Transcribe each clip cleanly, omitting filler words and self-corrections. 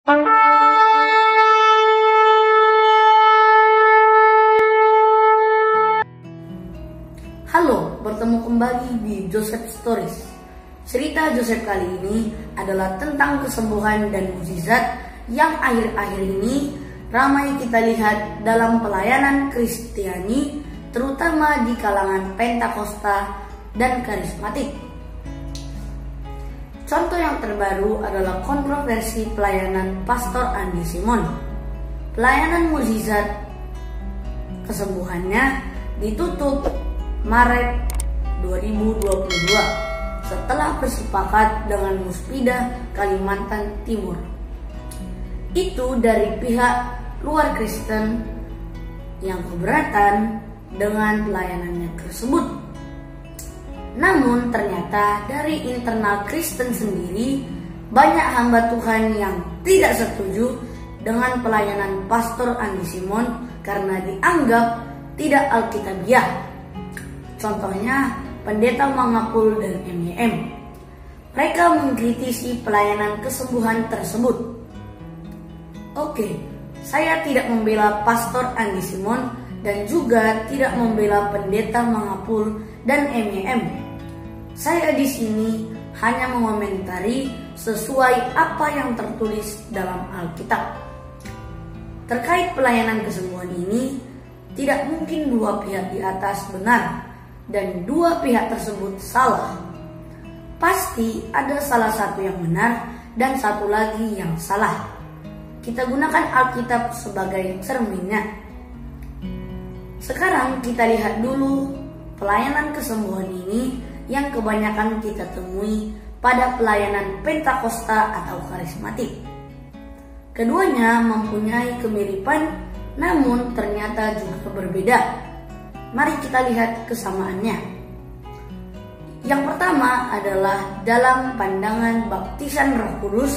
Halo, bertemu kembali di Joseph Stories. Cerita Joseph kali ini adalah tentang kesembuhan dan mukjizat yang akhir-akhir ini ramai kita lihat dalam pelayanan Kristiani, terutama di kalangan Pentakosta dan karismatik. Contoh yang terbaru adalah kontroversi pelayanan Pastor Andy Simon. Pelayanan mukjizat kesembuhannya ditutup Maret 2022 setelah bersepakat dengan Muspida Kalimantan Timur. Itu dari pihak luar Kristen yang keberatan dengan pelayanannya tersebut. Namun ternyata dari internal Kristen sendiri banyak hamba Tuhan yang tidak setuju dengan pelayanan Pastor Andy Simon karena dianggap tidak alkitabiah. Contohnya Pendeta Mangapul dan MYM. Mereka mengkritisi pelayanan kesembuhan tersebut. Oke, saya tidak membela Pastor Andy Simon dan juga tidak membela Pendeta Mangapul dan MYM. Saya di sini hanya mengomentari sesuai apa yang tertulis dalam Alkitab. Terkait pelayanan kesembuhan ini, tidak mungkin dua pihak di atas benar dan dua pihak tersebut salah. Pasti ada salah satu yang benar dan satu lagi yang salah. Kita gunakan Alkitab sebagai cerminnya. Sekarang kita lihat dulu pelayanan kesembuhan ini yang kebanyakan kita temui pada pelayanan Pentakosta atau karismatik. Keduanya mempunyai kemiripan, namun ternyata juga berbeda. Mari kita lihat kesamaannya. Yang pertama adalah dalam pandangan baptisan Roh Kudus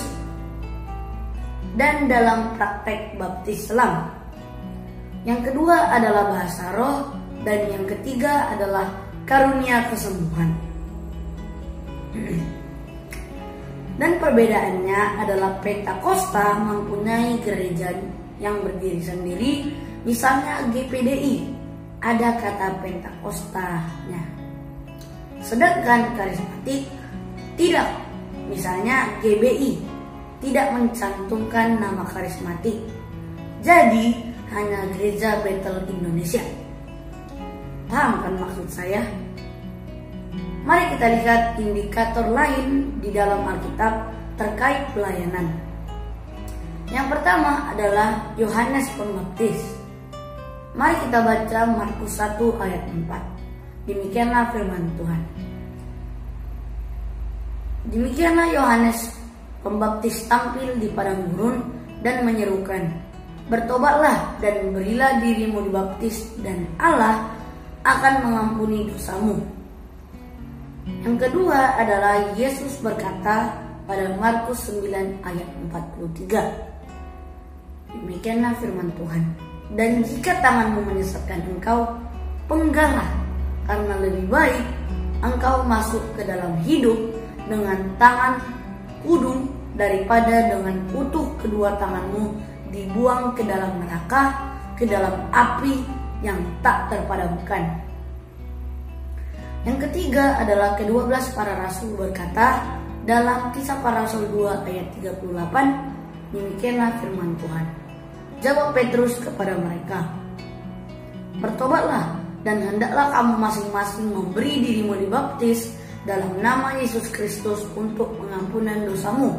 dan dalam praktek baptis selam. Yang kedua adalah bahasa roh dan yang ketiga adalah karunia kesembuhan. Dan perbedaannya adalah Pentakosta mempunyai gereja yang berdiri sendiri, misalnya GPDI. Ada kata Pentakostanya. Sedangkan karismatik tidak. Misalnya GBI tidak mencantumkan nama karismatik. Jadi hanya Gereja Bethel Indonesia. Paham kan maksud saya? Mari kita lihat indikator lain di dalam Alkitab terkait pelayanan. Yang pertama adalah Yohanes Pembaptis. Mari kita baca Markus 1 ayat 4. Demikianlah firman Tuhan. Demikianlah Yohanes Pembaptis tampil di padang gurun dan menyerukan, bertobatlah dan berilah dirimu dibaptis dan Allah akan mengampuni dosamu. Yang kedua adalah Yesus berkata pada Markus 9 ayat 43. Demikianlah firman Tuhan. Dan jika tanganmu menyesatkan engkau, pengganglah, karena lebih baik engkau masuk ke dalam hidup dengan tangan kudung daripada dengan utuh kedua tanganmu dibuang ke dalam neraka, ke dalam api yang tak terpadamkan. Yang ketiga adalah ke-12 para rasul berkata dalam Kisah Para Rasul 2 ayat 38, demikianlah firman Tuhan. Jawab Petrus kepada mereka, bertobatlah dan hendaklah kamu masing-masing memberi dirimu dibaptis dalam nama Yesus Kristus untuk pengampunan dosamu.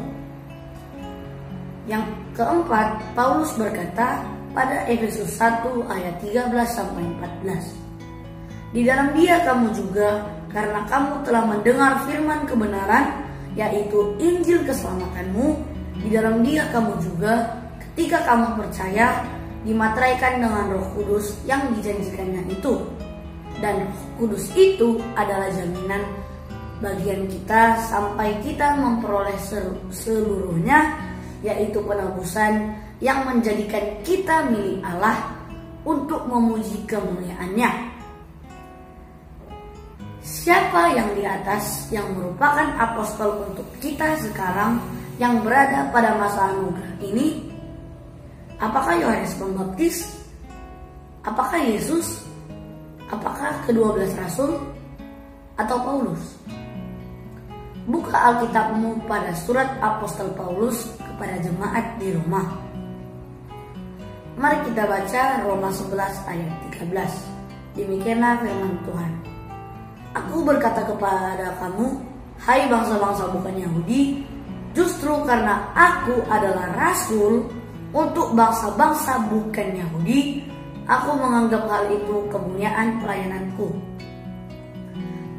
Yang keempat, Paulus berkata pada Efesus 1 ayat 13-14. Di dalam Dia kamu juga, karena kamu telah mendengar firman kebenaran, yaitu Injil keselamatanmu, di dalam Dia kamu juga, ketika kamu percaya, dimateraikan dengan Roh Kudus yang dijanjikannya itu. Dan Roh Kudus itu adalah jaminan bagian kita sampai kita memperoleh seluruhnya, yaitu penebusan yang menjadikan kita milik Allah untuk memuji kemuliaan-Nya. Siapa yang di atas yang merupakan apostol untuk kita sekarang, yang berada pada masa anugerah ini? Apakah Yohanes Pembaptis? Apakah Yesus? Apakah ke-12 Rasul? Atau Paulus? Buka Alkitabmu pada surat Apostol Paulus kepada jemaat di Roma. Mari kita baca Roma 11 ayat 13. Demikianlah firman Tuhan. Aku berkata kepada kamu, hai bangsa-bangsa bukan Yahudi, justru karena aku adalah rasul untuk bangsa-bangsa bukan Yahudi, aku menganggap hal itu kemuliaan pelayananku.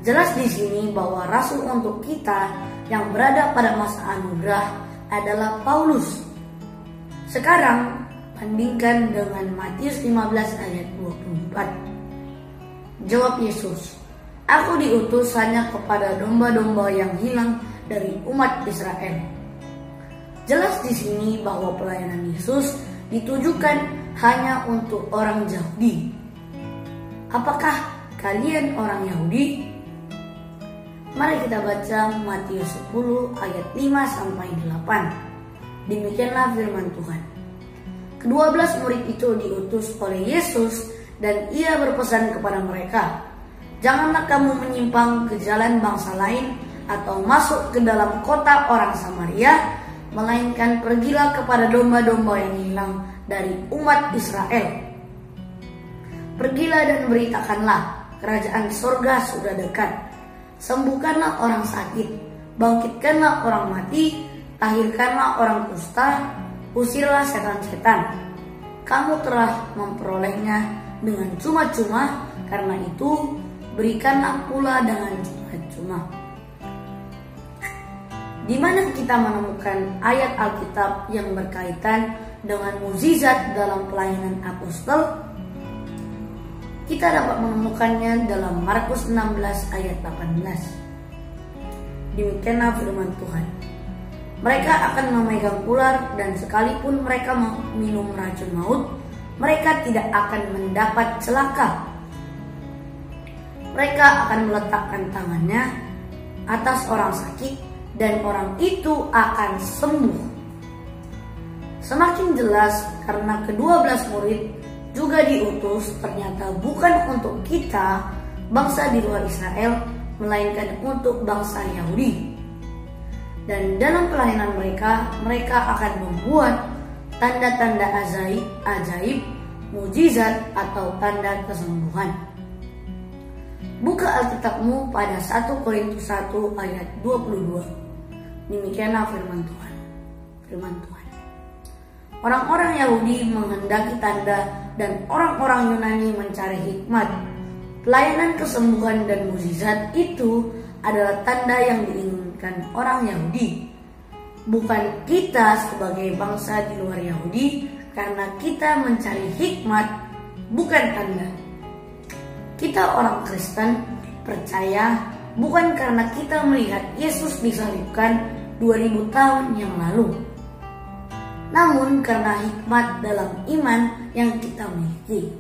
Jelas di sini bahwa rasul untuk kita yang berada pada masa anugerah adalah Paulus. Sekarang bandingkan dengan Matius 15 ayat 24. Jawab Yesus, aku diutus hanya kepada domba-domba yang hilang dari umat Israel. Jelas di sini bahwa pelayanan Yesus ditujukan hanya untuk orang Yahudi. Apakah kalian orang Yahudi? Mari kita baca Matius 10 ayat 5-8. Demikianlah firman Tuhan. Ke-12 murid itu diutus oleh Yesus dan ia berpesan kepada mereka, janganlah kamu menyimpang ke jalan bangsa lain atau masuk ke dalam kota orang Samaria, melainkan pergilah kepada domba-domba yang hilang dari umat Israel. Pergilah dan beritakanlah, kerajaan sorga sudah dekat. Sembuhkanlah orang sakit, bangkitkanlah orang mati, lahirkanlah orang kusta, usirlah setan-setan. Kamu telah memperolehnya dengan cuma-cuma, karena itu berikanlah pula dengan cuma-cuma. Di mana kita menemukan ayat Alkitab yang berkaitan dengan mukjizat dalam pelayanan apostol? Kita dapat menemukannya dalam Markus 16 ayat 18. Demikianlah firman Tuhan. Mereka akan memegang ular dan sekalipun mereka minum racun maut, mereka tidak akan mendapat celaka. Mereka akan meletakkan tangannya atas orang sakit dan orang itu akan sembuh. Semakin jelas karena ke-12 murid juga diutus ternyata bukan untuk kita, bangsa di luar Israel, melainkan untuk bangsa Yahudi. Dan dalam pelayanan mereka akan membuat tanda-tanda ajaib, mukjizat atau tanda kesembuhan. Buka Alkitabmu pada 1 Korintus 1 ayat 22. Demikianlah firman Tuhan. Orang-orang Yahudi menghendaki tanda dan orang-orang Yunani mencari hikmat. Pelayanan kesembuhan dan mukjizat itu adalah tanda yang diinginkan orang Yahudi. Bukan kita sebagai bangsa di luar Yahudi, karena kita mencari hikmat, bukan tanda. Kita orang Kristen percaya bukan karena kita melihat Yesus disalibkan 2000 tahun yang lalu, namun karena hikmat dalam iman yang kita miliki.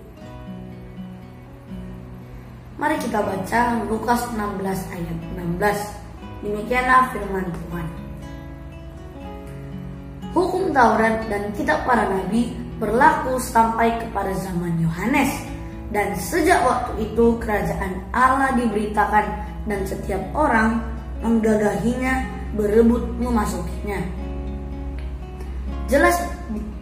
Mari kita baca Lukas 16 ayat 16. Demikianlah firman Tuhan. Hukum Taurat dan kitab para nabi berlaku sampai kepada zaman Yohanes, dan sejak waktu itu kerajaan Allah diberitakan dan setiap orang menggagahinya, berebut memasukinya. Jelas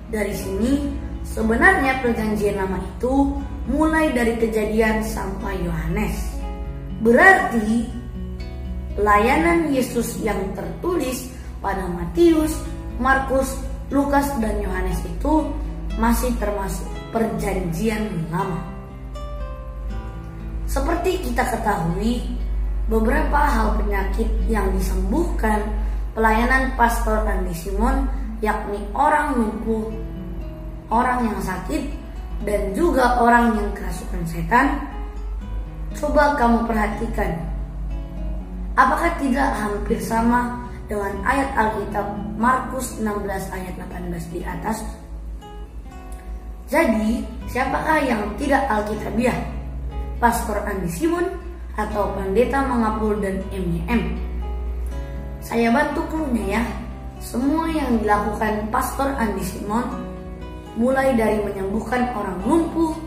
dari sini sebenarnya perjanjian lama itu mulai dari Kejadian sampai Yohanes. Berarti pelayanan Yesus yang tertulis pada Matius, Markus, Lukas, dan Yohanes itu masih termasuk perjanjian lama. Seperti kita ketahui, beberapa hal penyakit yang disembuhkan pelayanan Pastor Andi Simon, yakni orang lumpuh, orang yang sakit, dan juga orang yang kerasukan setan. Coba kamu perhatikan, apakah tidak hampir sama dengan ayat Alkitab Markus 16 ayat 18 di atas? Jadi, siapakah yang tidak Alkitabiah? Pastor Andi Simon atau Pendeta Mangapul dan MYM? Saya bantu klunya ya. semua yang dilakukan Pastor Andi Simon, mulai dari menyembuhkan orang lumpuh,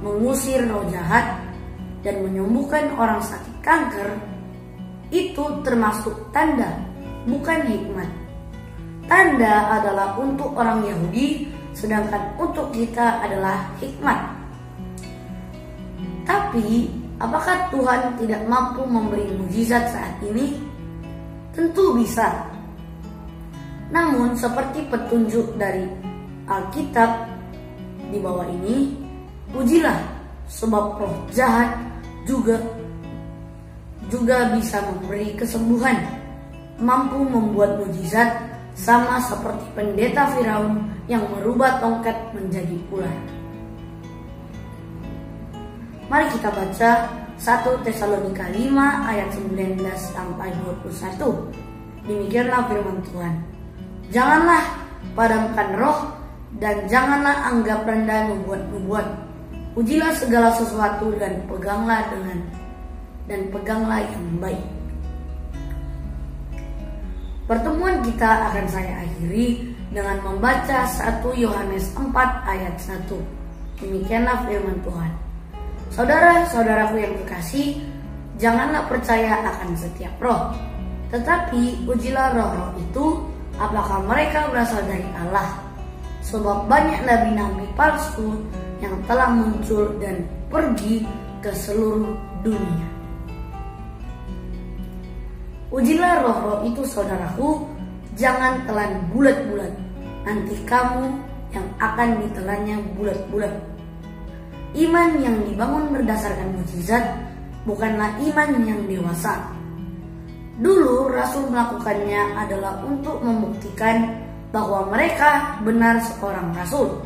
mengusir roh jahat, dan menyembuhkan orang sakit kanker, itu termasuk tanda, bukan hikmat. Tanda adalah untuk orang Yahudi, sedangkan untuk kita adalah hikmat. Tapi, apakah Tuhan tidak mampu memberi mujizat saat ini? Tentu bisa. Namun, seperti petunjuk dari Alkitab di bawah ini, ujilah, sebab roh jahat juga bisa memberi kesembuhan, mampu membuat mujizat, sama seperti pendeta Firaun yang merubah tongkat menjadi ular. Mari kita baca 1 Tesalonika 5 ayat 19 sampai 21. Demikianlah firman Tuhan. Janganlah padamkan roh, dan janganlah anggap rendah nubuat-nubuat. Ujilah segala sesuatu dan peganglah yang baik. Pertemuan kita akan saya akhiri dengan membaca 1 Yohanes 4 ayat 1. Demikianlah firman Tuhan. Saudara-saudaraku yang kekasih, janganlah percaya akan setiap roh, tetapi ujilah roh-roh itu, apakah mereka berasal dari Allah. Sebab banyak nabi-nabi palsu yang telah muncul dan pergi ke seluruh dunia. Ujilah roh-roh itu, saudaraku, jangan telan bulat-bulat, nanti kamu yang akan ditelannya bulat-bulat. Iman yang dibangun berdasarkan mujizat bukanlah iman yang dewasa. Dulu Rasul melakukannya adalah untuk membuktikan bahwa mereka benar seorang rasul.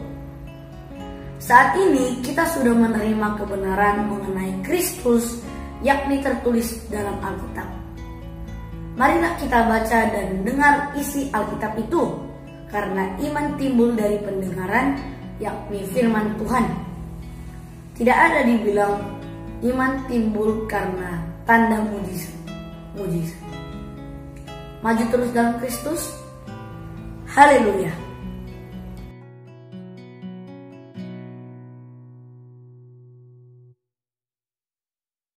Saat ini kita sudah menerima kebenaran mengenai Kristus, yakni tertulis dalam Alkitab. Marilah kita baca dan dengar isi Alkitab itu, karena iman timbul dari pendengaran, yakni firman Tuhan. Tidak ada dibilang iman timbul karena tanda mujizat. Maju terus dalam Kristus. Haleluya.